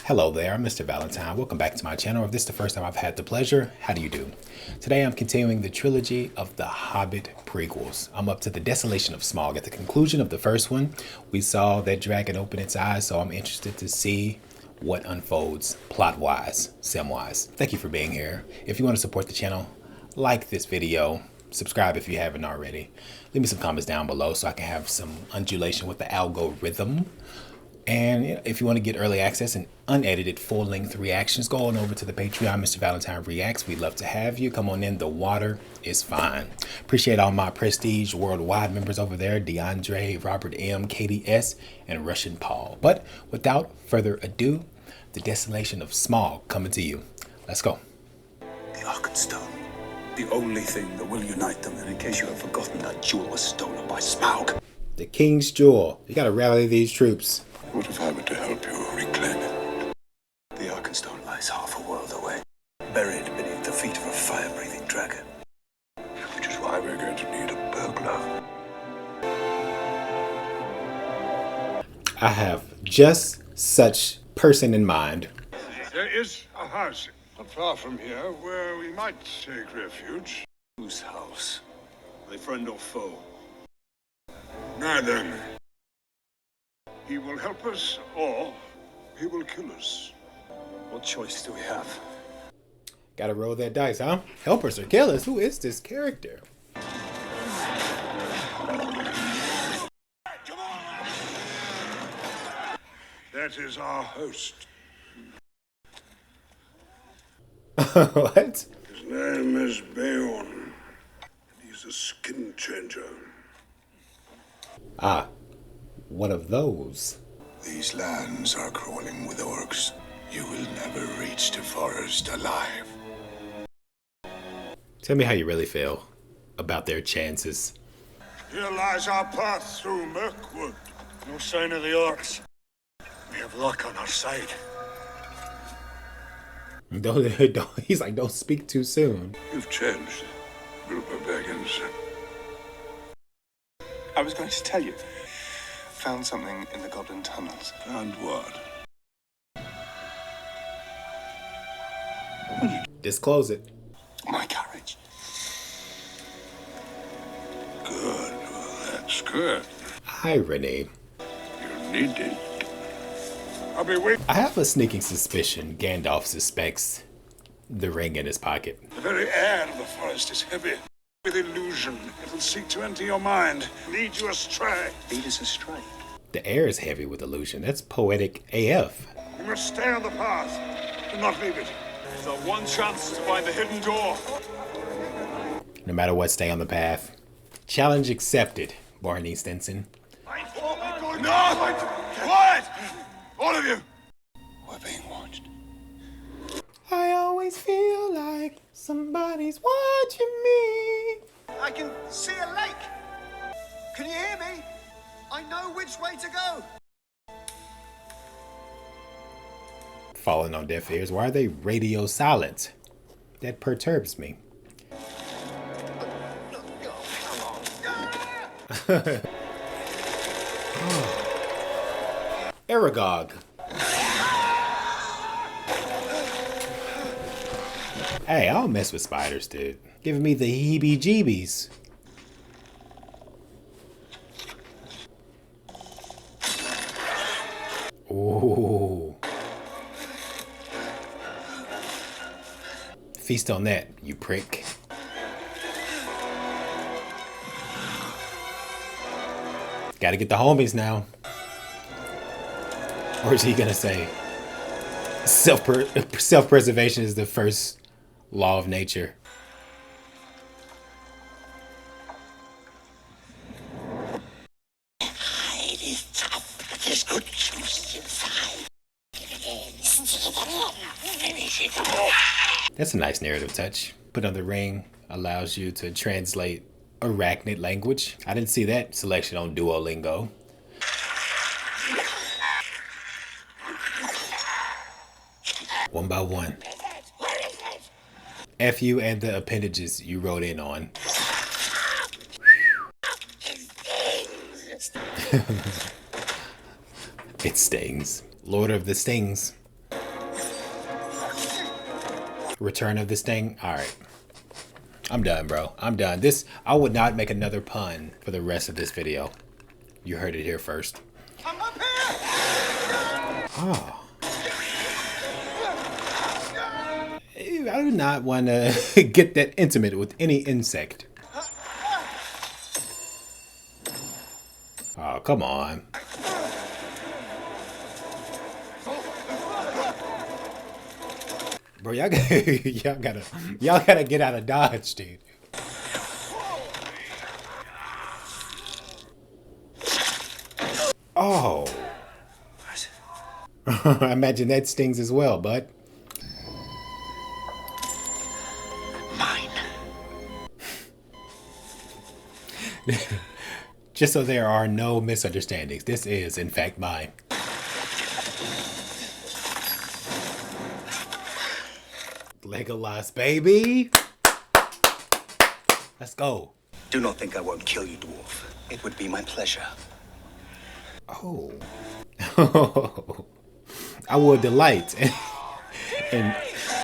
Hello there, I'm Mr. Valentine. Welcome back to my channel. If this is the first time I've had the pleasure, how do you do? Today I'm continuing the trilogy of the Hobbit prequels. I'm up to the Desolation of Smaug. At the conclusion of the first one, we saw that dragon open its eyes, so I'm interested to see what unfolds plot-wise, sim-wise. Thank you for being here. If you want to support the channel, like this video, subscribe if you haven't already. Leave me some comments down below so I can have some undulation with the algorithm. And if you want to get early access and unedited full-length reactions, go on over to the Patreon, Mr. Valentine Reacts. We'd love to have you. Come on in. The water is fine. Appreciate all my Prestige Worldwide members over there, DeAndre, Robert M, Katie S, and Russian Paul. But without further ado, the Desolation of Smaug coming to you. Let's go. The Arkenstone. The only thing that will unite them. And in case you have forgotten, that jewel was stolen by Smaug. The King's Jewel. You got to rally these troops. What if I were to help you reclaim it? The Arkenstone lies half a world away, buried beneath the feet of a fire-breathing dragon. Which is why we're going to need a burglar. I have just such person in mind. There is a house not far from here where we might take refuge. Whose house? My friend or foe? Now then. He will help us, or he will kill us. What choice do we have? Gotta roll that dice, huh? Help us or kill us? Who is this character? That is our host. What? His name is Beorn, and he's a skin changer. Ah, one of those. These lands are crawling with orcs. You will never reach the forest alive. Tell me how you really feel about their chances. Here lies our path through Mirkwood. No sign of the orcs. We have luck on our side. Don't, he's like, don't speak too soon. You've changed, Bilbo Baggins. I was going to tell you. Found something in the Goblin tunnels. Found what? Disclose it. My carriage. Good. Well, that's good. Irony. You need it. I'll be waiting. I have a sneaking suspicion Gandalf suspects the ring in his pocket. The very air of the forest is heavy with illusion. It will seek to enter your mind, lead you astray. Lead us astray. The air is heavy with illusion. That's poetic AF. You must stay on the path. Do not leave it. It's our one chance to find the hidden door. No matter what, stay on the path. Challenge accepted, Barney Stinson. No! Quiet! All of you! We're being watched. I always feel like somebody's watching me. I can see a lake. Can you hear me? I know which way to go. Falling on deaf ears. Why are they radio silent? That perturbs me. Aragog. Hey, I don't mess with spiders, dude. Giving me the heebie-jeebies. Ooh. Feast on that, you prick. Gotta get the homies now. Or is he gonna say self-preservation is the first law of nature? That's a nice narrative touch. Put on the ring allows you to translate arachnid language. I didn't see that selection on Duolingo. One by one. F you and the appendages you wrote in on. It stings. Lord of the Stings. Return of this thing. All right. I'm done, bro. I'm done. I would not make another pun for the rest of this video. You heard it here first. I'm up here! Oh. I do not want to get that intimate with any insect. Oh, come on. Bro, y'all gotta get out of Dodge, dude. Oh. I imagine that stings as well, bud. Mine. Just so there are no misunderstandings, this is, in fact, mine. Legolas, baby. Let's go. Do not think I won't kill you, dwarf. It would be my pleasure. Oh. I will delight and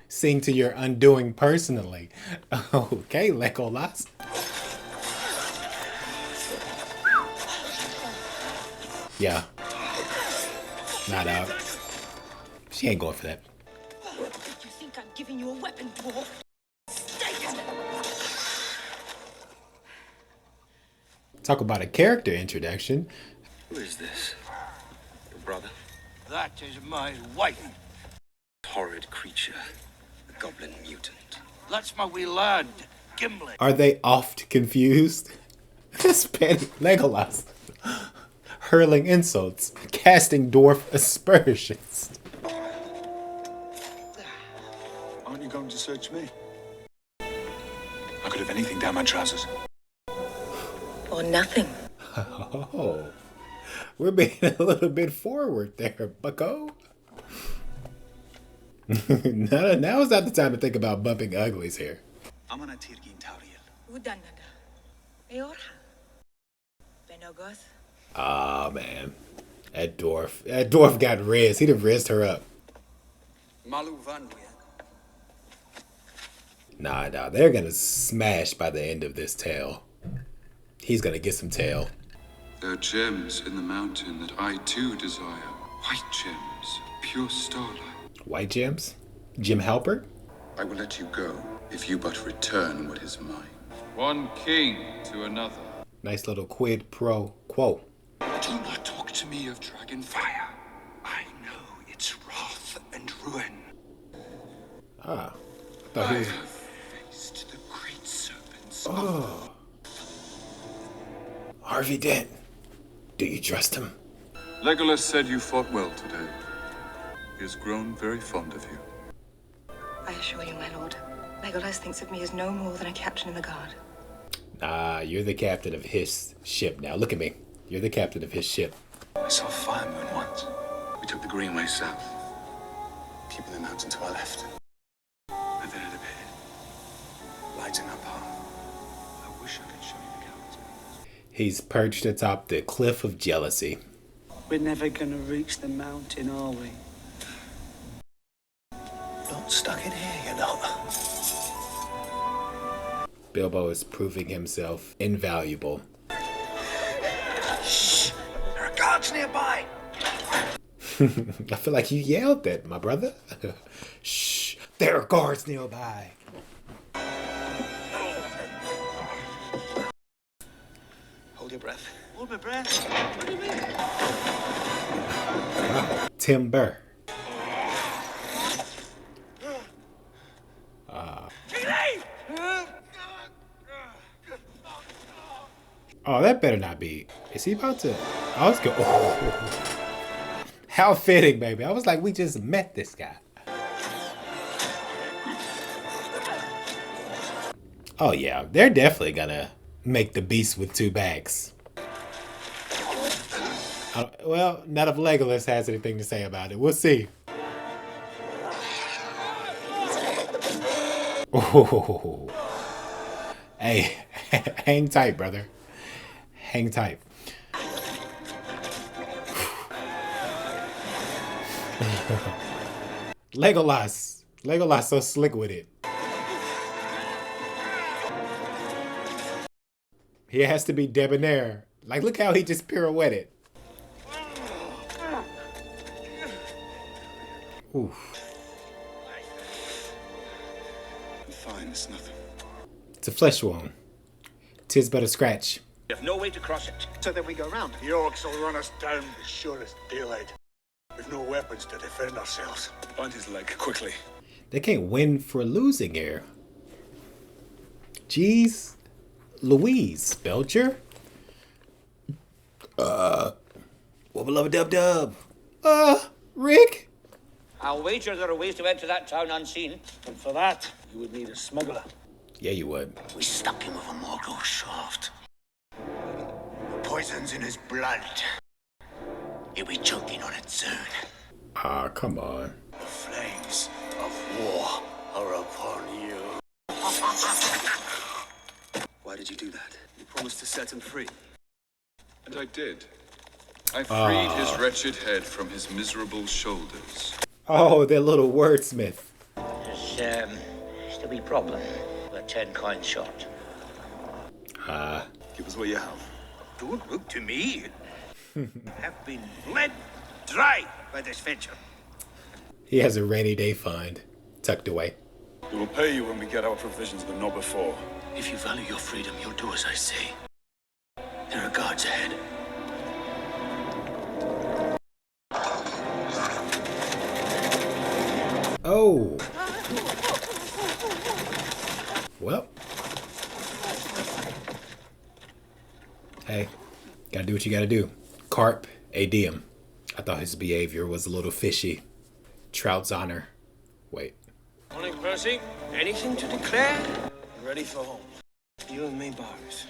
sing to your undoing personally. Okay, Legolas. Yeah. Not out. She ain't going for that. You think I'm giving you a weapon, dwarf? Stay it! Talk about a character introduction. Who is this? Your brother? That is my wife. Horrid creature. A goblin mutant. That's my wee lad, Gimli. Are they oft confused? This petty Legolas. Hurling insults. Casting dwarf aspersions. Aren't you going to search me? I could have anything down my trousers. Or nothing. Oh. We're being a little bit forward there, bucko. Now is not the time to think about bumping uglies here. I'm on a Tirgin Tauriel. Udanaga. Eorha. Benogos. Ah, man. That dwarf got rizzed. He'd have rizzed her up. Malu Vanwia. Nah, they're gonna smash by the end of this tale. He's gonna get some tail. There are gems in the mountain that I too desire. White gems, pure starlight. White gems? Jim Halpert? I will let you go if you but return what is mine. One king to another. Nice little quid pro quo. Do not talk to me of dragon fire. I know its wrath and ruin. Ah. Thought he I was... have faced the great serpents. Oh. Harvey Dent. Do you trust him? Legolas said you fought well today. He has grown very fond of you. I assure you, my lord, Legolas thinks of me as no more than a captain in the guard. Nah, you're the captain of his ship now. Look at me. You're the captain of his ship. I saw a fire moon once. We took the greenway south, keeping the mountain to our left. And then it appeared, lighting our path. I wish I could show you the caverns. He's perched atop the cliff of jealousy. We're never gonna reach the mountain, are we? Not stuck in here, you're not. Bilbo is proving himself invaluable. Shh! There are guards nearby! I feel like you yelled that, my brother. Shh! There are guards nearby. Hold your breath. Hold my breath. What do you mean? Timber. Oh, that better not be. Is he about to? I was go. Oh. How fitting, baby. I was like, we just met this guy. Oh yeah, they're definitely gonna make the beast with two backs. Well, none of Legolas has anything to say about it. We'll see. Oh. Hey, hang tight, brother. Hang tight. Legolas, Legolas so slick with it. He has to be debonair. Like, look how he just pirouetted. Oof. I'm fine, it's nothing. It's a flesh wound. 'Tis but a scratch. You have no way to cross it. So then we go round. The orcs will run us down as sure as daylight. We've no weapons to defend ourselves. Find his leg, quickly. They can't win for losing here. Jeez Louise, Belcher. Wubba lubba dub dub. Rick. I'll wager there are ways to enter that town unseen. And for that, you would need a smuggler. Yeah, you would. We stuck him with a Morgul shaft. The poison's in his blood. He'll be choking on it soon. Ah, come on. The flames of war are upon you. Why did you do that? You promised to set him free. And I did. I freed his wretched head from his miserable shoulders. Oh, that little wordsmith. There's still be problem. We're 10 coins short. Give us what you have. Don't look to me. Have been bled dry by this venture. He has a rainy day fund tucked away. We will pay you when we get our provisions, but not before. If you value your freedom, you'll do as I say. There are guards ahead. Oh. Well. Hey, gotta do what you gotta do. Carp, a diem. I thought his behavior was a little fishy. Trout's honor. Wait. Morning, Percy. Anything to declare? Ready for home. You and me, boys.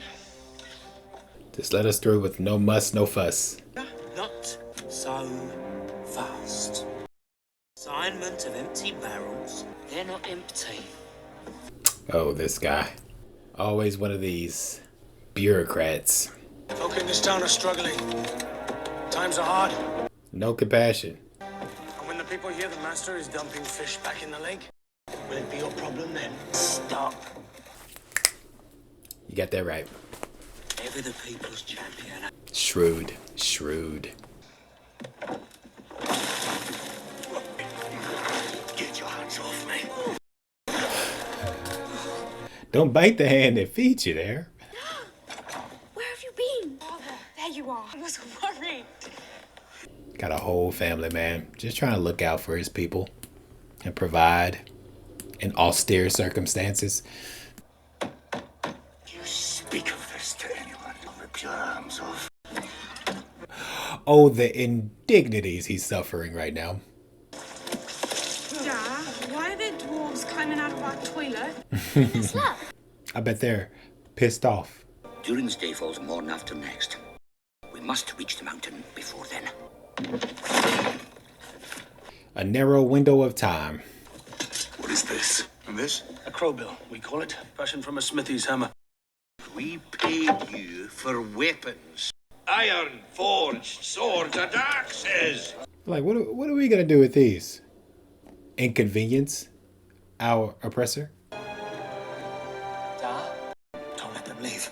Just let us through with no muss, no fuss. Not so fast. Assignment of empty barrels. They're not empty. Oh, this guy. Always one of these bureaucrats. Folk in this town are struggling. Times are hard. No compassion. And when the people hear the master is dumping fish back in the lake, will it be your problem then? Stop. You got that right. Ever the people's champion. Shrewd. Shrewd. Get your hands off me. Don't bite the hand that feeds you there. Where have you been? Father, there you are. I was worried. Got a whole family, man. Just trying to look out for his people and provide in austere circumstances. You speak of this to anyone, I'll rip your arms off. Oh, the indignities he's suffering right now. Dad, why are there dwarves climbing out of our toilet? I bet they're pissed off. During this day falls morn after next. We must reach the mountain before then. A narrow window of time. What is this? And this? A crowbill, we call it. Fashioned from a smithy's hammer. We paid you for weapons. Iron forged swords and axes. Like, what are we gonna do with these? Inconvenience our oppressor? Don't let them leave.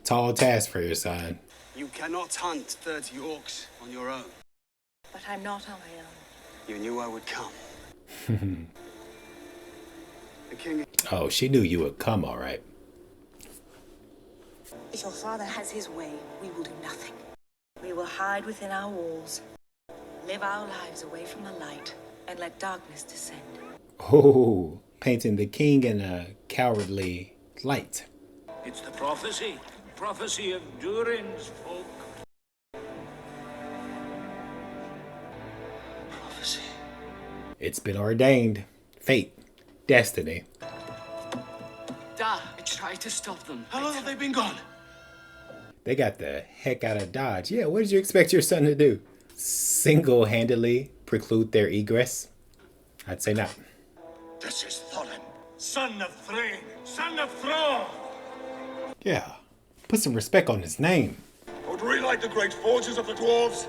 Tall task for your son. You cannot hunt 30 orcs on your own. But I'm not on my own. You knew I would come. The king. Oh, she knew you would come, all right. If your father has his way, we will do nothing. We will hide within our walls, live our lives away from the light, and let darkness descend. Oh, painting the king in a cowardly light. It's the prophecy. Prophecy of Durin's folk. Prophecy. It's been ordained. Fate. Destiny. I tried to stop them. How long have they been gone? They got the heck out of Dodge. Yeah, what did you expect your son to do? Single-handedly preclude their egress? I'd say not. This is Thorin, son of Thrain, son of Thrall. Yeah, put some respect on his name. Would we like the great forges of the dwarves?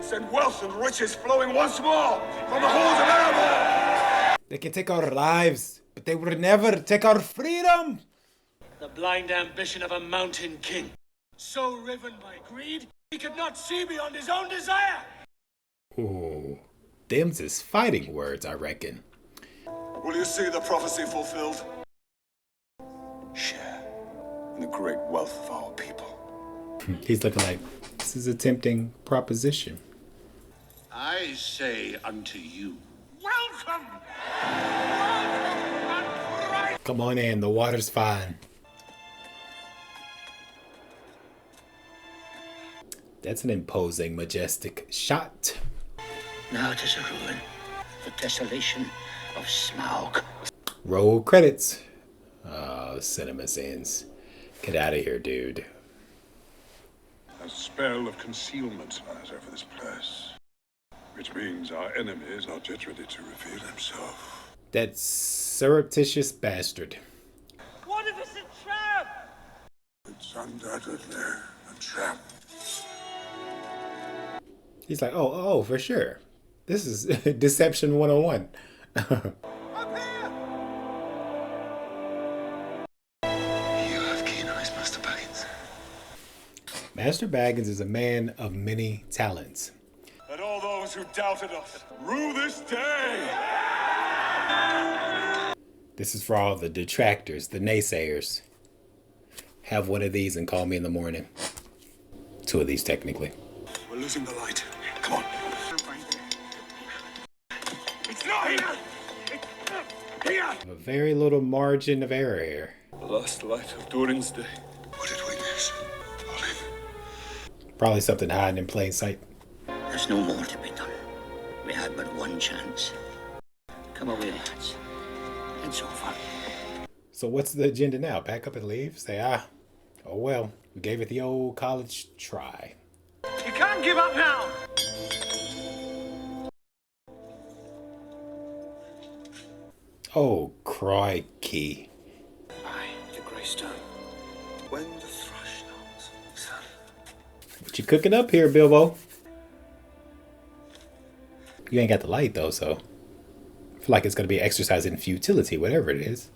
Send wealth and riches flowing once more from the halls of Erebor! They can take our lives, but they will never take our freedom! The blind ambition of a mountain king, so riven by greed, he could not see beyond his own desire! Ooh, them's is fighting words, I reckon. Will you see the prophecy fulfilled? Share in the great wealth of our people. He's looking like, this is a tempting proposition. I say unto you, Welcome! Come on in, the water's fine. That's an imposing, majestic shot. now it is a ruin, the desolation of Smaug. Roll credits. Oh, cinema sins. Get out of here, dude. A spell of concealment lies over this place, which means our enemy is not yet ready to reveal himself. That surreptitious bastard. What if it's a trap? It's undoubtedly a trap. He's like, oh, for sure. This is Deception 101. Up here! You have keen eyes, Master Baggins. Master Baggins is a man of many talents. Let all those who doubted us rue this day! This is for all the detractors, the naysayers. Have one of these and call me in the morning. Two of these, technically. We're losing the light. Come on. It's not here! It's here! A very little margin of error here. The last light of Durin's day. What did we miss? Olive. Probably something hiding in plain sight. There's no more to be done. We had but one chance. Come away, lads. It's over. So what's the agenda now? Pack up and leave? Say, oh well, we gave it the old college try. You can't give up now! Oh, crikey. Aye, the grey stone. When the thrush knocks, son. What you cooking up here, Bilbo? You ain't got the light, though, so... I feel like it's going to be an exercise in futility, whatever it is.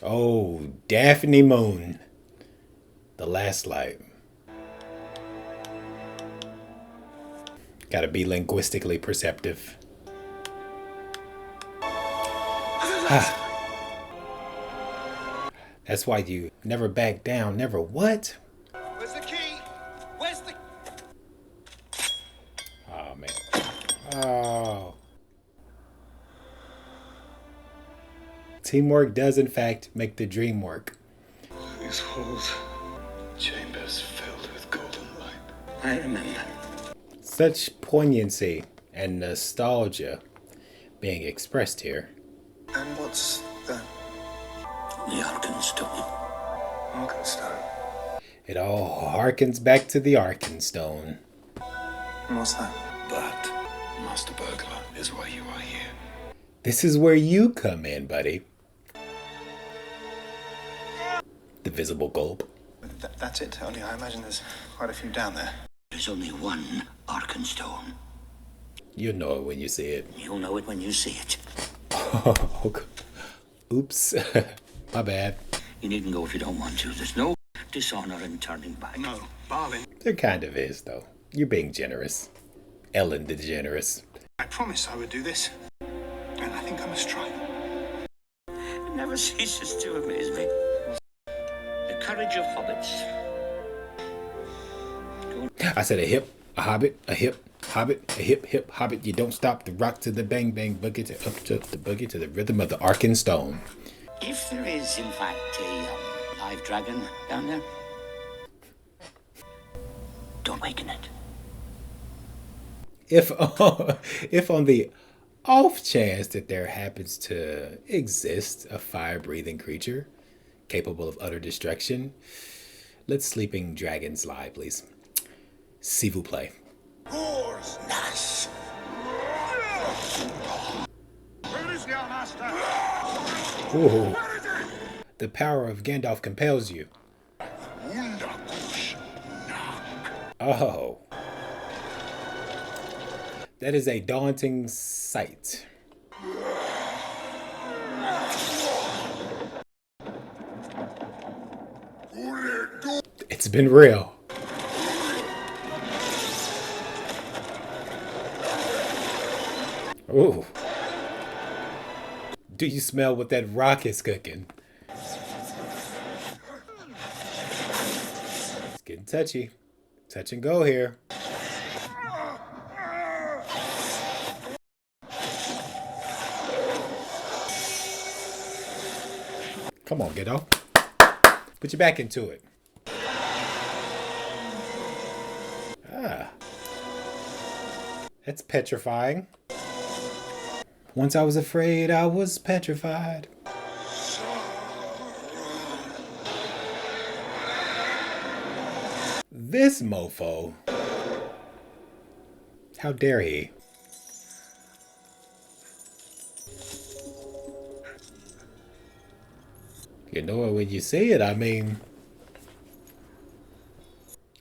Oh, Daphne Moon. The last light. Gotta be linguistically perceptive. That's why you never back down, never what? Where's the key? Where's the... Oh, man. Oh. Teamwork does, in fact, make the dream work. These halls, chambers filled with golden light. I remember. Such poignancy and nostalgia being expressed here. And what's that? The Arkenstone. Arkenstone. It all harkens back to the Arkenstone. And what's that? That, Master Burglar, is why you are here. This is where you come in, buddy. The visible gulp. That's it, only I imagine there's quite a few down there. There's only one Arkenstone. You'll know it when you see it. You'll know it when you see it. Oops. My bad. You needn't go if you don't want to. There's no dishonor in turning back. No, Balin. There kind of is, though. You're being generous. Ellen DeGeneres. I promised I would do this. And I think I must try. It never ceases to amaze me. The courage of hobbits. I said a hip, a hobbit, a hip, hobbit, a hip, hip, hobbit. You don't stop the rock to the bang, bang, boogie to up to the boogie to the rhythm of the Arkenstone. If there is, in fact, a live dragon down there, don't waken it. If on the off chance that there happens to exist a fire-breathing creature capable of utter destruction, let sleeping dragons lie, please. S'il vous plaît. Roars! Nice. Where is your master? Ooh. Where is he? The power of Gandalf compels you. Oh. That is a daunting sight. It's been real. Ooh. Do you smell what that rock is cooking? It's getting touchy. Touch and go here. Come on, kiddo. Put your back into it. Ah. That's petrifying. Once I was afraid, I was petrified. This mofo. How dare he? You know, when you see it, I mean,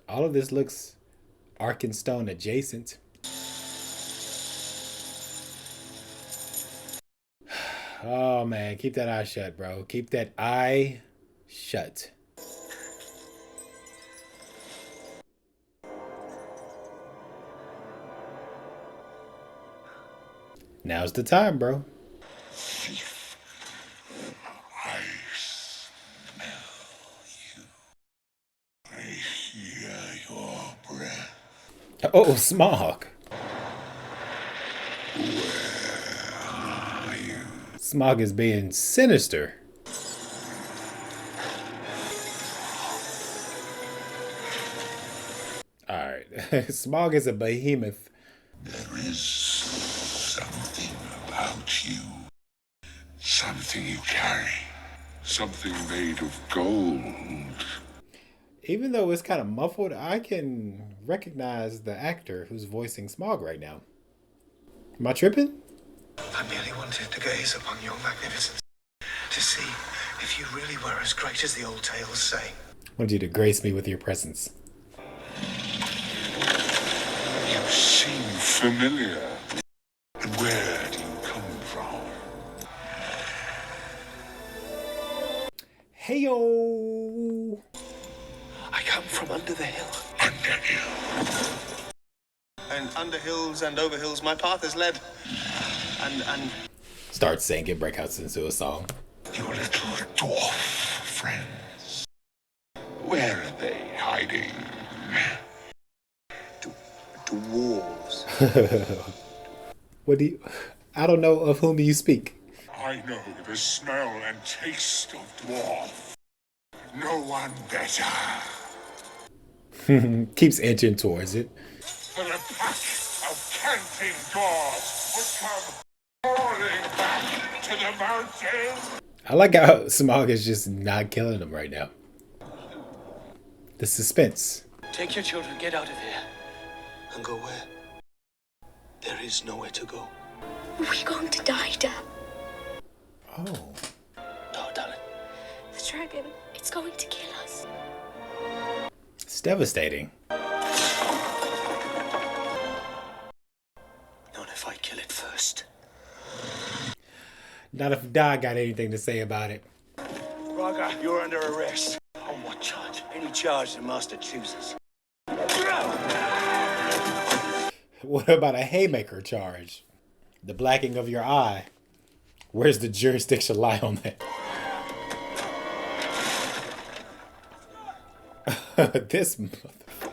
all of this looks Arkenstone adjacent. Oh man, keep that eye shut, bro. Keep that eye shut. Now's the time, bro. I smell you. I hear your breath. Oh, Smaug. Smaug is being sinister. Alright. Smaug is a behemoth. There is something about you. Something you carry. Something made of gold. Even though it's kind of muffled, I can recognize the actor who's voicing Smaug right now. Am I tripping? I merely wanted to gaze upon your magnificence, to see if you really were as great as the old tales say. Want you to grace me with your presence. You seem familiar. And where do you come from? Heyo! I come from under the hill. Underhill. And under hills and over hills my path is led. And Start singing, break out into a song. Your little dwarf friends. Where are they hiding? dwarves. What do you... I don't know of whom you speak. I know the smell and taste of dwarf. No one better. Keeps inching towards it. And a pack of camping gods would come pouring back to the mountain. I like how Smaug is just not killing him right now. The suspense. Take your children, get out of here. And go where? There is nowhere to go. We're going to die, Dad. Oh. No, darling. The dragon, it's going to kill us. It's devastating. Not if I kill it first. Not if Dad got anything to say about it. Raga, you're under arrest. On what charge? Any charge the master chooses. What about a haymaker charge? The blacking of your eye. Where's the jurisdiction lie on that? This motherfucker.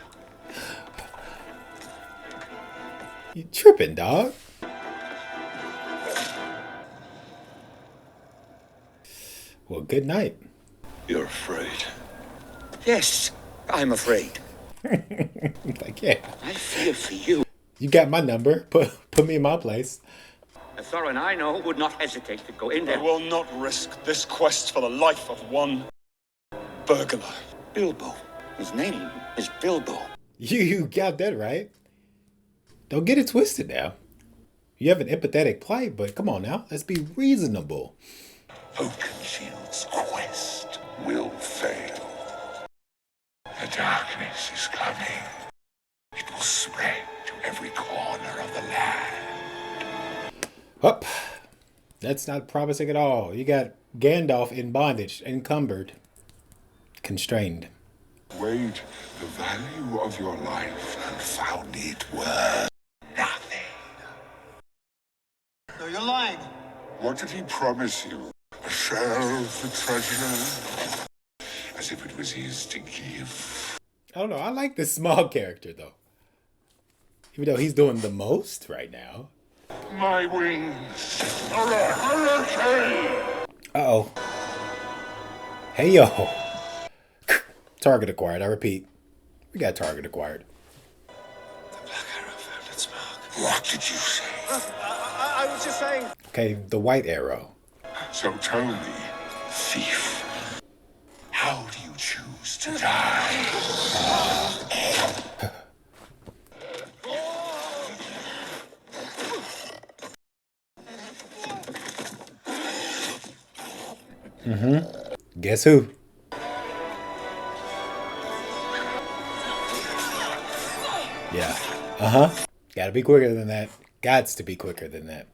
You tripping, dog? Well, good night. You're afraid. Yes, I'm afraid. Like, yeah. I fear for you. You got my number. Put me in my place. A Thorin I know would not hesitate to go in I there. will not risk this quest for the life of one burglar. Bilbo. His name is Bilbo. You got that right. Don't get it twisted now. You have an empathetic plight, but come on now. Let's be reasonable. Oakenshield's quest. will fail. The darkness is coming. It will spread to every corner of the land. Up. That's not promising at all. You got Gandalf in bondage, encumbered, constrained. Weighed the value of your life and found it worth nothing. No, you're lying. What did he promise you? A share of the treasure? As if it was his to give. I don't know. I like the Smaug character, though. Even though he's doing the most right now. My wings are a hurricane! Uh-oh. Hey, yo. Target acquired. I repeat. We got target acquired. The Black Arrow found its mark. What did you say? I was just saying. Okay, the white arrow. So tell me, thief, how do you choose to die? Guess who? Yeah. Gotta be quicker than that. Gots to be quicker than that.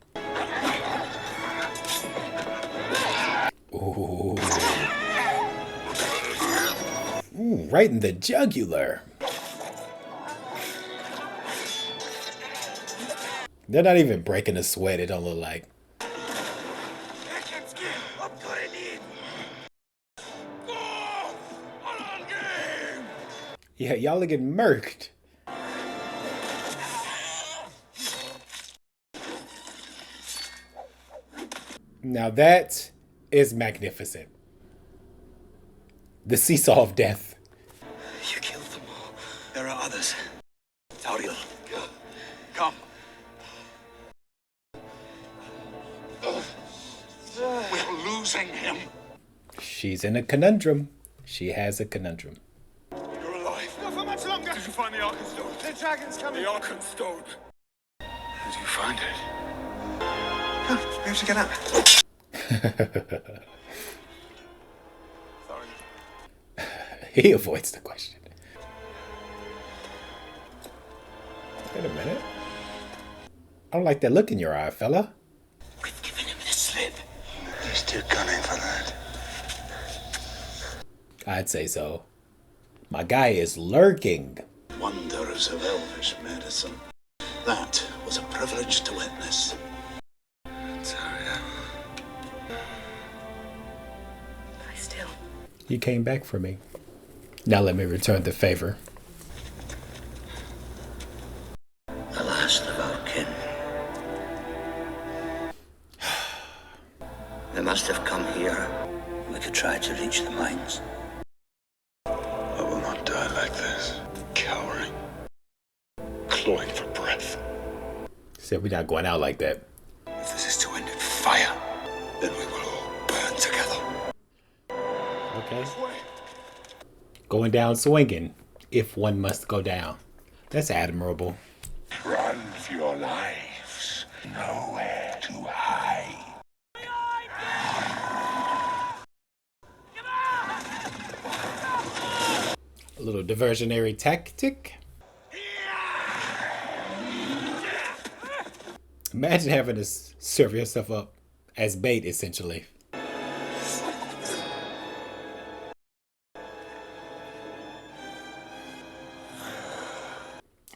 Ooh. Ooh, right in the jugular. They're not even breaking a sweat, it don't look like. Yeah, y'all are getting murked. Now that is magnificent. The seesaw of death. You killed them all. There are others. Tauriel, come. We're losing him. She's in a conundrum. She has a conundrum. You're alive. Not for much longer. Did you find the Arkenstone? The dragon's coming. The Arkenstone. How do you find it? Oh, we have to get up. Sorry. He avoids the question. Wait a minute. I don't like that look in your eye, fella. We've given him the slip. He's too cunning for that. I'd say so. My guy is lurking. Wonders of elvish medicine. That was a privilege to witness. Tauriel. Lie still. He came back for me. Now let me return the favor. The last of our kin. They must have come here. We could try to reach the mines. I will not die like this. Cowering. Clawing for breath. Said we're not going out like that. If this is to end in fire, then we will all burn together. Okay. Going down swinging, if one must go down. That's admirable. Run for your lives. Nowhere to hide. A little diversionary tactic. Imagine having to serve yourself up as bait, essentially.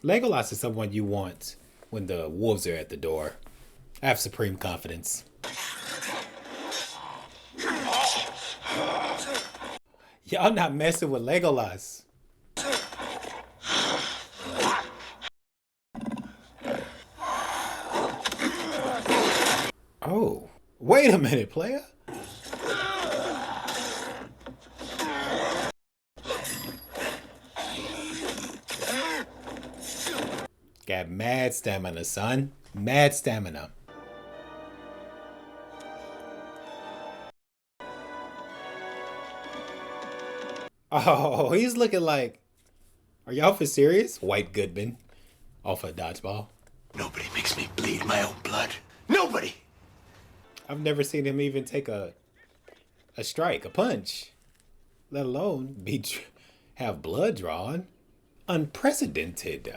Legolas is someone you want when the wolves are at the door. I have supreme confidence. Y'all not messing with Legolas. Oh, wait a minute, player. Got mad stamina, son. Mad stamina. Oh, he's looking like... Are y'all for serious? White Goodman. Off a dodgeball. Nobody makes me bleed my own blood. Nobody! I've never seen him even take a strike, a punch. let alone have blood drawn. Unprecedented.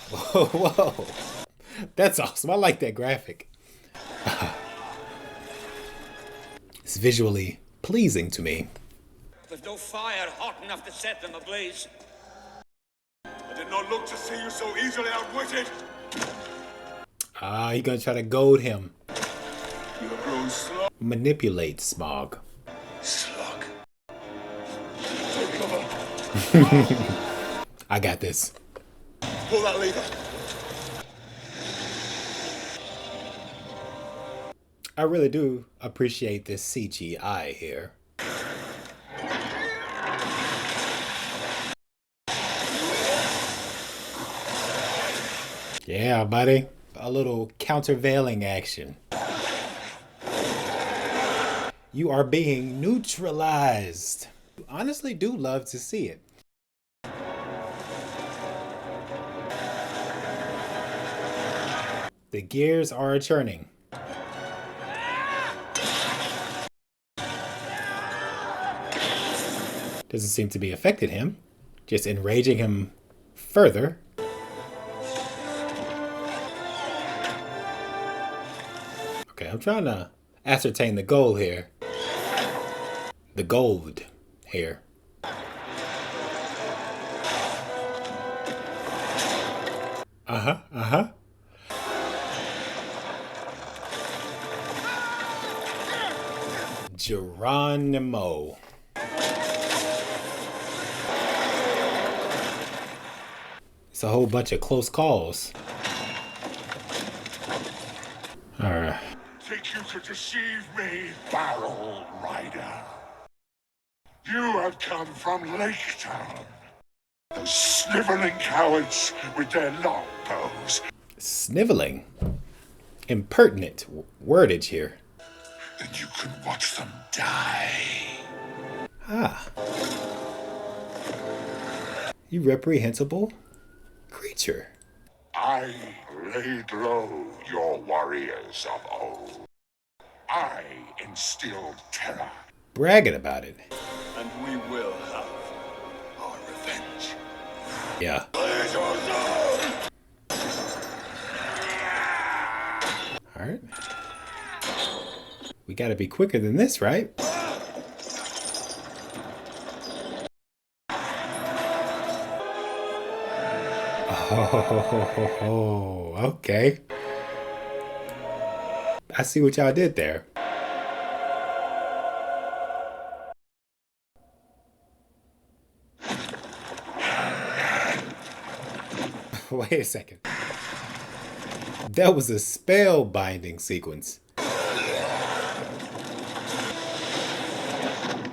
Whoa, whoa. That's awesome. I like that graphic. It's visually pleasing to me. There's no fire hot enough to set them ablaze. I did not look to see you so easily outwitted. Ah, he gonna try to goad him. You have grown slow. Manipulate Smaug. Slug. Take cover. I got this. Pull that lever. I really do appreciate this CGI here. Yeah, buddy. A little countervailing action. You are being neutralized. Honestly, do love to see it. The gears are churning. Doesn't seem to be affecting him, just enraging him further. Okay, I'm trying to ascertain the goal here. The gold here. Uh-huh. Geronimo. It's a whole bunch of close calls. Alright. Think you could deceive me, Barrel Rider? You have come from Lake Town. Those sniveling cowards with their longbows. Sniveling. Impertinent wordage here. Then you can watch them die. Ah. You reprehensible creature. I laid low your warriors of old. I instilled terror. Bragging about it. And we will have our revenge. Yeah. Alright. We gotta be quicker than this, right? Oh, okay. I see what y'all did there. Wait a second. That was a spell binding sequence.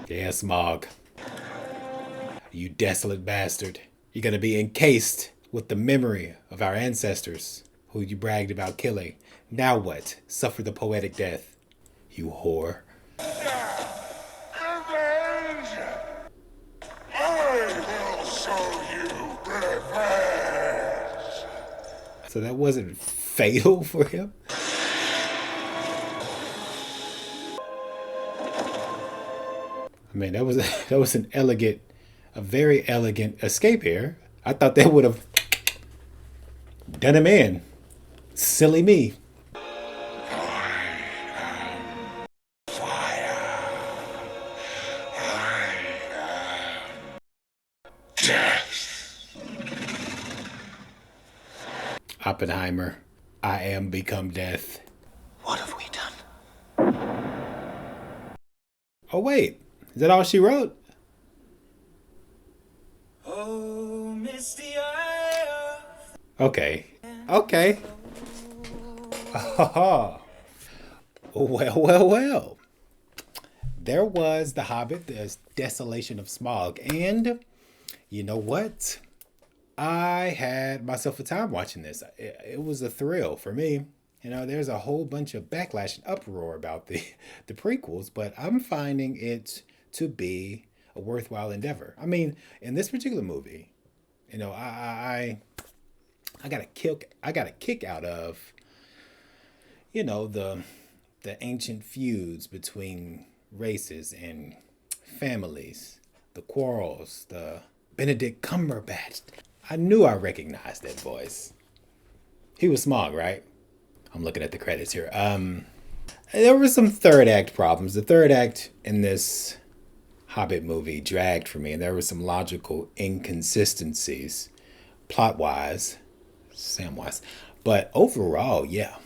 Yeah, Smaug. You desolate bastard. You're gonna be encased with the memory of our ancestors, who you bragged about killing. Now what? Suffer the poetic death. You whore. Revenge! I will show you revenge! So that wasn't fatal for him? I mean, that was a very elegant escape here. I thought that would have done him in. Silly me. Oppenheimer, I am become death. What have we done? Oh wait, is that all she wrote? Oh, misty eye of... Okay. Well. There was The Hobbit, the Desolation of Smaug, and you know what? I had myself a time watching this. It was a thrill for me. You know, there's a whole bunch of backlash and uproar about the prequels, but I'm finding it to be a worthwhile endeavor. I mean, in this particular movie, you know, I got a kick out of, you know, the the ancient feuds between races and families, the quarrels, the Benedict Cumberbatch. I knew I recognized that voice. He was Smaug, right? I'm looking at the credits here. There were some third act problems. The third act in this Hobbit movie dragged for me, and there were some logical inconsistencies, plot-wise, Samwise. But overall, yeah,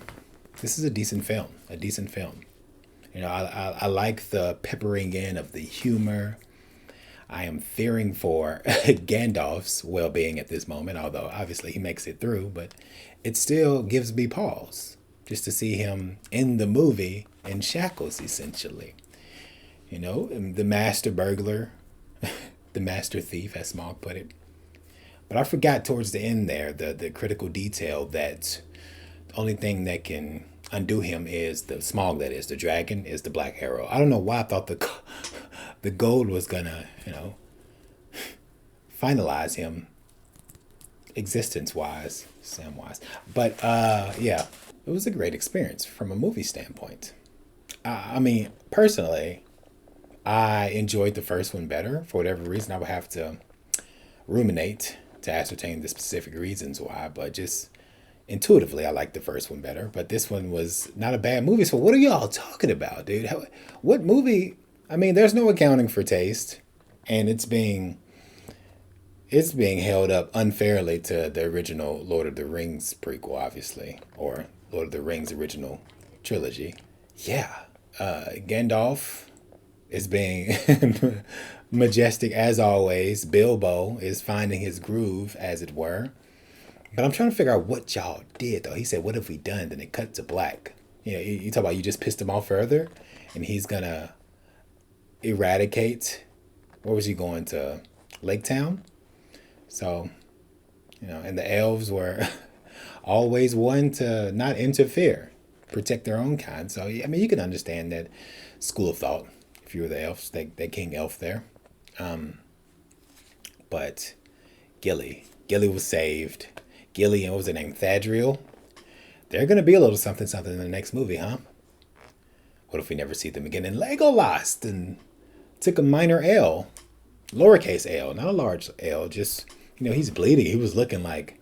this is a decent film. A decent film. You know, I like the peppering in of the humor. I am fearing for Gandalf's well-being at this moment, although obviously he makes it through, but it still gives me pause just to see him in the movie in shackles, essentially. You know, the master burglar, the master thief, as Smaug put it. But I forgot towards the end there, the critical detail that the only thing that can undo him is the Smaug, that is, the dragon, is the Black Arrow. I don't know why I thought the gold was gonna, you know, finalize him existence-wise, Samwise. But yeah, it was a great experience from a movie standpoint. I mean, personally, I enjoyed the first one better. For whatever reason, I would have to ruminate to ascertain the specific reasons why, but just intuitively, I liked the first one better. But this one was not a bad movie. So what are y'all talking about, dude? What movie? I mean, there's no accounting for taste, and it's being held up unfairly to the original Lord of the Rings prequel, obviously, or Lord of the Rings original trilogy. Yeah, Gandalf is being majestic as always. Bilbo is finding his groove, as it were. But I'm trying to figure out what y'all did, though. He said, "What have we done?" Then it cut to black. You know, you talk about you just pissed him off further, and he's gonna eradicate. Where was he going to? Lake Town. So, you know, and the elves were always one to not interfere, protect their own kind. So, I mean, you can understand that school of thought if you were the elves, that king elf there. But Gilly was saved. Gilly and what was her name? Thadriel. They're gonna be a little something in the next movie, huh? What if we never see them again? And Legolas and took a minor L, lowercase L, not a large L. Just, you know, he's bleeding. He was looking like,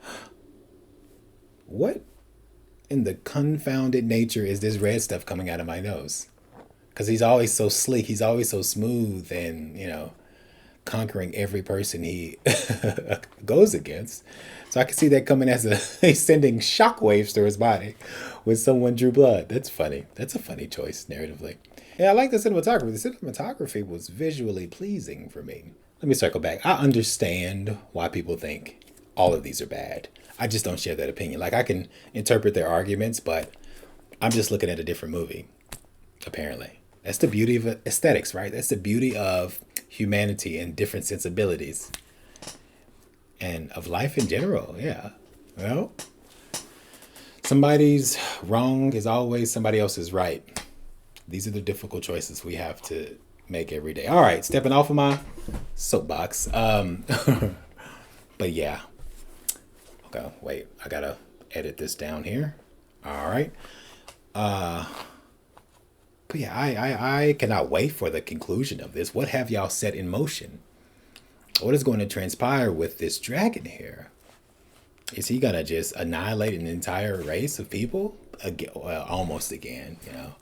what in the confounded nature is this red stuff coming out of my nose? Because he's always so sleek. He's always so smooth and, you know, conquering every person he goes against. So I can see that coming as he's sending shockwaves through his body when someone drew blood. That's funny. That's a funny choice narratively. Yeah, I like the cinematography. The cinematography was visually pleasing for me. Let me circle back. I understand why people think all of these are bad. I just don't share that opinion. Like, I can interpret their arguments, but I'm just looking at a different movie, apparently. That's the beauty of aesthetics, right? That's the beauty of humanity and different sensibilities. And of life in general, yeah. Well, somebody's wrong is always somebody else's right. These are the difficult choices we have to make every day. All right, stepping off of my soapbox. But yeah. Okay, wait, I gotta edit this down here. All right. But yeah, I cannot wait for the conclusion of this. What have y'all set in motion? What is going to transpire with this dragon here? Is he gonna just annihilate an entire race of people? Again, well, almost again, you know.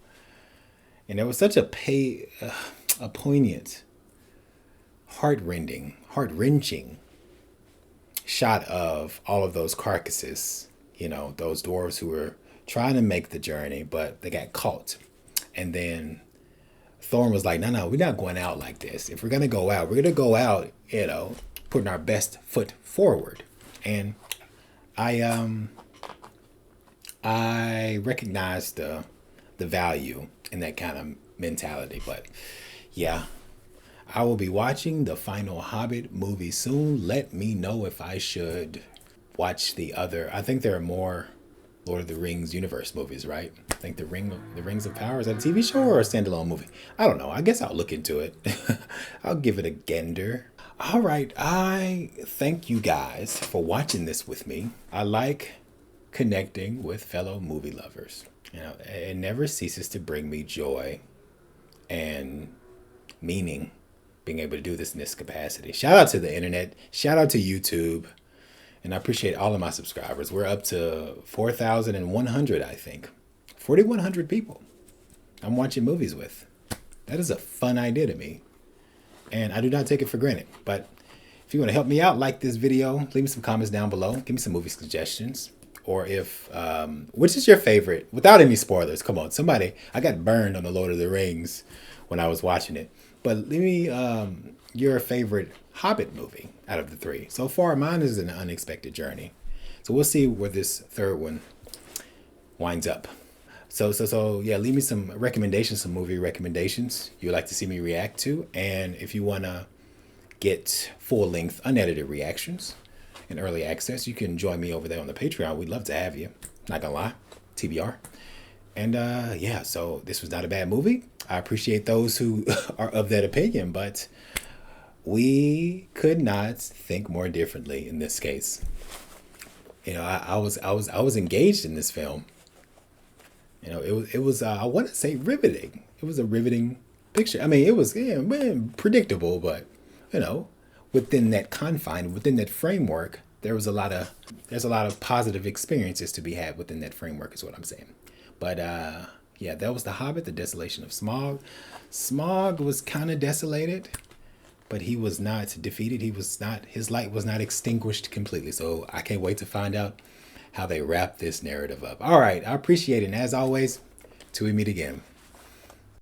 And there was such a poignant, heart-wrenching shot of all of those carcasses. You know, those dwarves who were trying to make the journey, but they got caught. And then Thorn was like, no, we're not going out like this. If we're going to go out, we're going to go out, you know, putting our best foot forward. And I recognize the value in that kind of mentality. But yeah, I will be watching the final Hobbit movie soon. Let me know if I should watch the other. I think there are more Lord of the Rings universe movies, right? I think the Rings of Power, is that a TV show or a standalone movie? I don't know. I guess I'll look into it. I'll give it a gander. All right. I thank you guys for watching this with me. I like connecting with fellow movie lovers. You know, it never ceases to bring me joy and meaning being able to do this in this capacity. Shout out to the internet. Shout out to YouTube. And I appreciate all of my subscribers. We're up to 4,100, I think. 4,100 people I'm watching movies with. That is a fun idea to me. And I do not take it for granted. But if you want to help me out, like this video, leave me some comments down below. Give me some movie suggestions. Or if, which is your favorite? Without any spoilers, come on. Somebody, I got burned on The Lord of the Rings when I was watching it. But leave me your favorite Hobbit movie out of the three. So far, mine is An Unexpected Journey. So we'll see where this third one winds up. So yeah, leave me some recommendations, some movie recommendations you'd like to see me react to. And if you want to get full-length, unedited reactions and early access, you can join me over there on the Patreon. We'd love to have you. Not gonna lie, TBR. And yeah, so this was not a bad movie. I appreciate those who are of that opinion, but we could not think more differently in this case. You know, I was engaged in this film. You know, it was I want to say riveting. It was a riveting picture. I mean, it was predictable, but you know, within that confine, within that framework, there's a lot of positive experiences to be had within that framework, is what I'm saying. But yeah, that was The Hobbit, The Desolation of Smaug. Smaug was kind of desolated, but he was not defeated. His light was not extinguished completely. So I can't wait to find out how they wrap this narrative up. All right, I appreciate it. And as always, till we meet again.